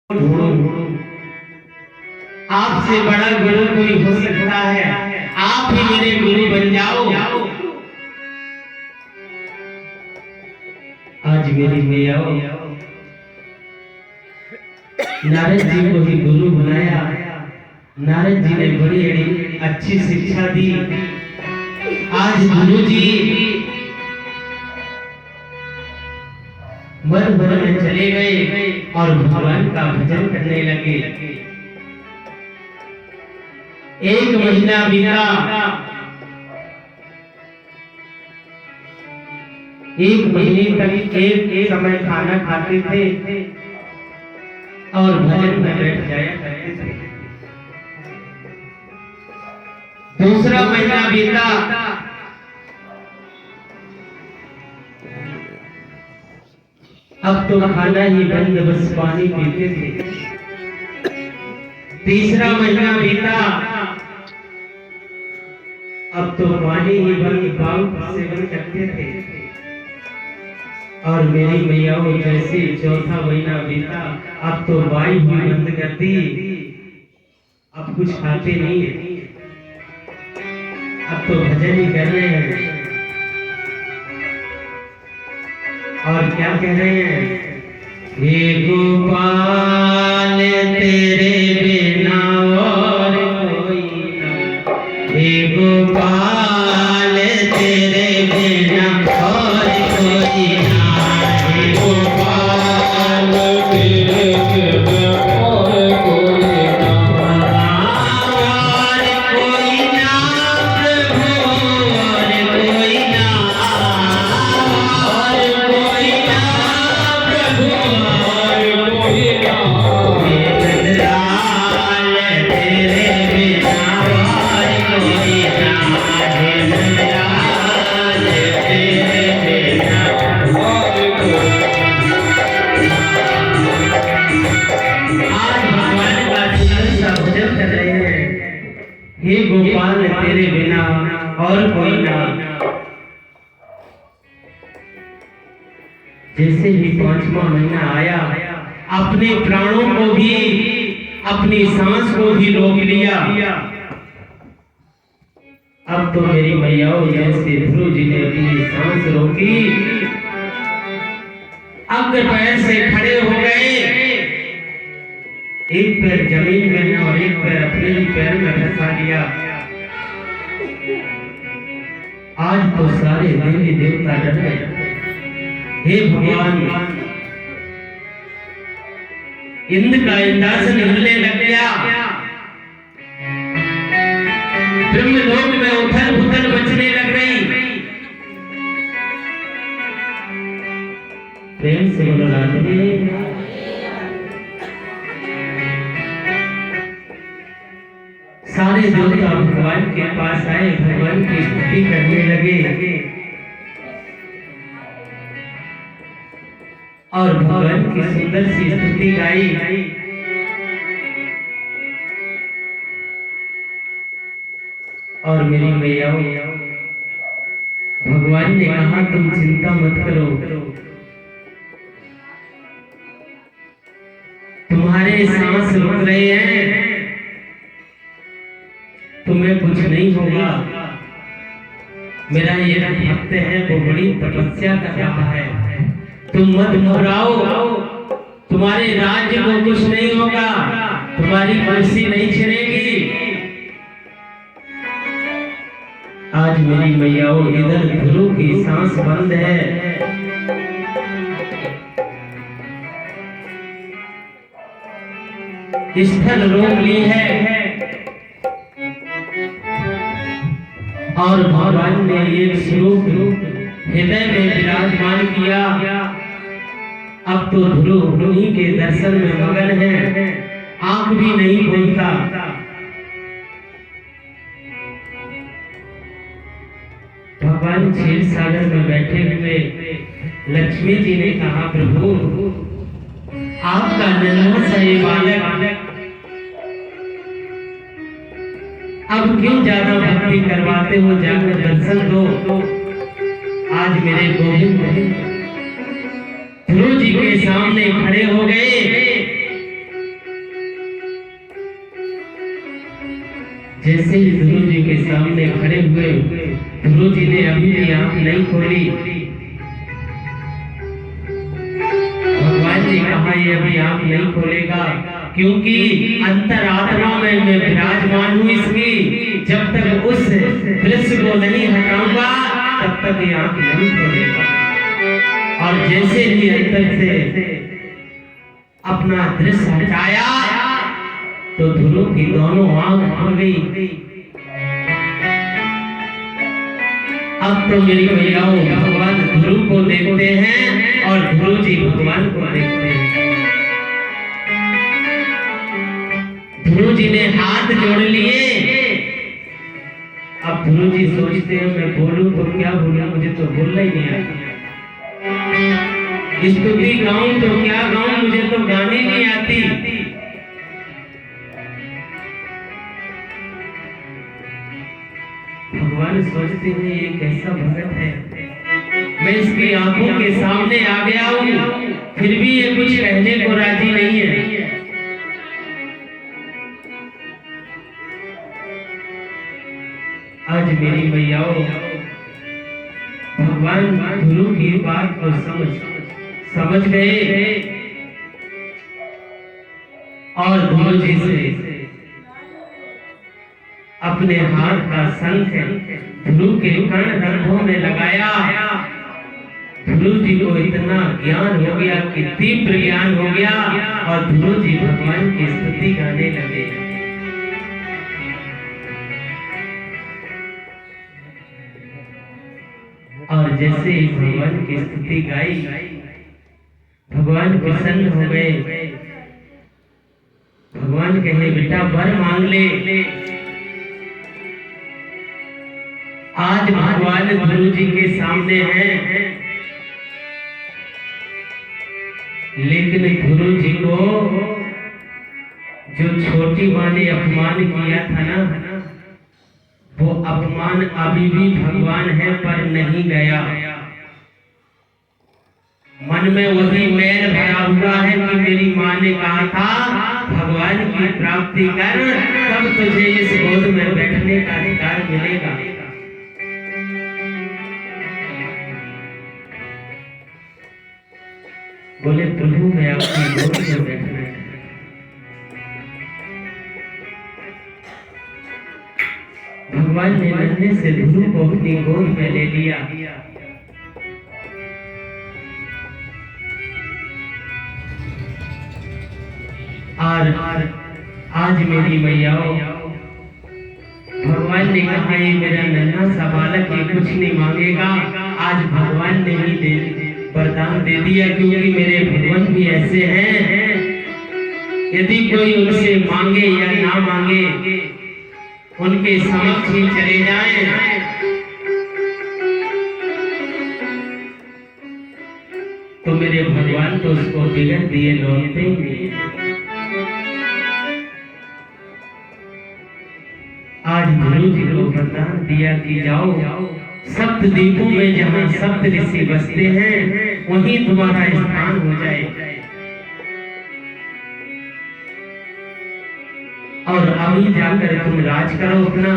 ढूंढो। आपसे बड़ा गुरु कोई हो सकता है, आप ही मेरे गुरु बन जाओ। आज मेरी मैया नारद जी को ही गुरु बनाया। नारद जी ने बड़ी अच्छी शिक्षा दी। आज गुरु जी वन में चले गए और भगवान का भजन करने लगे। एक महीना बीता। एक महीने तक एक समय खाना खाते थे और भजन में बैठ जाया करते थे। दूसरा महीना बीता। अब तो खाना ही बंद, बस पानी पीते थे। तीसरा महीना बीता। अब तो पानी ही बंद, बाउल सेवन करते थे। और मेरी मैया जैसे चौथा महीना बीता, अब तो वाई भी बंद कर दी। अब कुछ खाते नहीं, अब तो भजन ही कर रहे हैं। और क्या कह रहे हैं? हे गोपाल तेरे बिना और कोई ना, हे गोपाल तेरे बिना और कोई ना, हे गोपाल तेरे बिना और कोई ना, और कोई ना प्रभु, और कोई ना, और कोई ना प्रभु, और कोई ना, हे नंदलाल तेरे बिना और कोई ना, हे नंदलाल तेरे बिना और कोई ना। आज भगवान का सुंदर सा भजन कर रहे हैं। हे गोपाल तेरे बिना और कोई ना। जैसे ही 5वां महीना आया, अपने प्राणों को भी, अपनी सांस को भी रोक लिया। अब तो मेरी मैया जैसे ध्रुव जी ने अपनी सांस रोकी, अग्र पैर से खड़े हो गए। एक पैर जमीन में और एक पैर अपने ही पैर में फंसा लिया। आज तो सारे देवी देवता डर गए। हे भगवान, इंद्र का इंद्रासन हिलने लग गया। ब्रह्मलोक में उथल पुथल मचने लग गई। प्रेम से बोलो राधे। सारे देवता भगवान के पास आए, भगवान की स्तुति करने लगे और भगवान की सुंदर सी स्तुति गाई। और मेरी मैया भगवान ने कहा तुम चिंता मत करो, तुम्हारे सांस रुक रहे हैं, तुम्हें कुछ नहीं होगा। मेरा ये भक्त है वो बड़ी तपस्या कर रहा है, तुम मत घबराओ, तुम्हारे राज्य को कुछ नहीं होगा, तुम्हारी कुर्सी नहीं छिनेगी। आज मेरी मैया इधर ध्रुव की सांस बंद है। स्थल रोक ली है और भगवान ने एक स्वरूप हृदय में विराजमान किया। अब तो ध्रुव उन्हीं के दर्शन में मगन है, आंख भी नहीं खोलता। भगवान क्षीर सागर में बैठे हुए लक्ष्मी जी ने कहा प्रभु आपका नन्हा सा ये बालक अब क्यों ज्यादा भक्ति करवाते हो, जाकर दर्शन दो। आज मेरे गोविंद ध्रुव जी के सामने खड़े हो गए। जैसे ही ध्रुव जी के सामने खड़े हुए, ध्रुव जी ने अभी भी आंख नहीं खोली। भगवान ने कहा ये अभी आंख नहीं खोलेगा, क्योंकि अंतरात्मा में मैं विराजमान हूँ इसकी। जब तक उस दृश्य को नहीं हटाऊंगा तब तक ये आंख नहीं खोलेगा। और जैसे ही अंतर से अपना दृश्य हटाया तो ध्रुव की दोनों आंख खुल गई। अब तो मेरी भैयाओं भगवान ध्रुव को देखते हैं और ध्रुव जी भगवान को देखते हैं। ध्रुव जी ने हाथ जोड़ लिए। अब ध्रुव जी सोचते हैं मैं बोलूं तो क्या बोलूं, मुझे तो बोलना ही नहीं आता। स्तुति गाऊं तो क्या गाऊं, मुझे तो गाने नहीं आती। भगवान सोचते हैं ये कैसा भगत है, मैं इसकी आंखों के सामने आ गया हूं, फिर भी ये कुछ कहने को राजी नहीं है। आज मेरी मैयाओं भगवान ध्रुव की बात को समझ गए और ध्रुव जी से अपने हाथ का शंख ध्रुव के कर्णरंध्रों में लगाया। ध्रुव जी को इतना ज्ञान हो गया कि तीव्र ज्ञान हो गया और ध्रुव जी भगवान की स्तुति गाने लगे। और जैसे ही भगवान की स्तुति गाई, भगवान प्रसन्न हो गए। भगवान कहे बेटा वर मांग ले। आज भगवान ध्रुव जी के सामने हैं, लेकिन ध्रुव जी को जो छोटी माँ ने अपमान किया था ना, वो अपमान अभी भी भगवान है पर नहीं गया। मन में वही मैल भरा हुआ है कि मेरी माँ ने कहा था भगवान की प्राप्ति कर, तब तुझे इस गोद में बैठने का अधिकार मिलेगा। बोले प्रभु मैं आपकी गोद में बैठना है। भगवान ने नन्हे से ध्रुव को अपनी गोद में ले लिया। और आज मेरी मैयाओं भगवान ने कहा ये मेरा नन्हा सा बालक ये कुछ नहीं मांगेगा। आज भगवान ने ही वरदान दे दिया, क्योंकि मेरे भगवान भी ऐसे हैं, यदि कोई उनसे मांगे या ना मांगे उनके समक्ष ही चले जाएं तो मेरे भगवान तो उसको बिगड़ दिए लौटते ही नहीं। आज ध्रुव जी को वरदान दिया कि जाओ सप्त द्वीपों में जहाँ सप्त ऋषि बसते हैं वहीं तुम्हारा स्थान हो जाए, और अभी जाकर तुम राज करो अपना।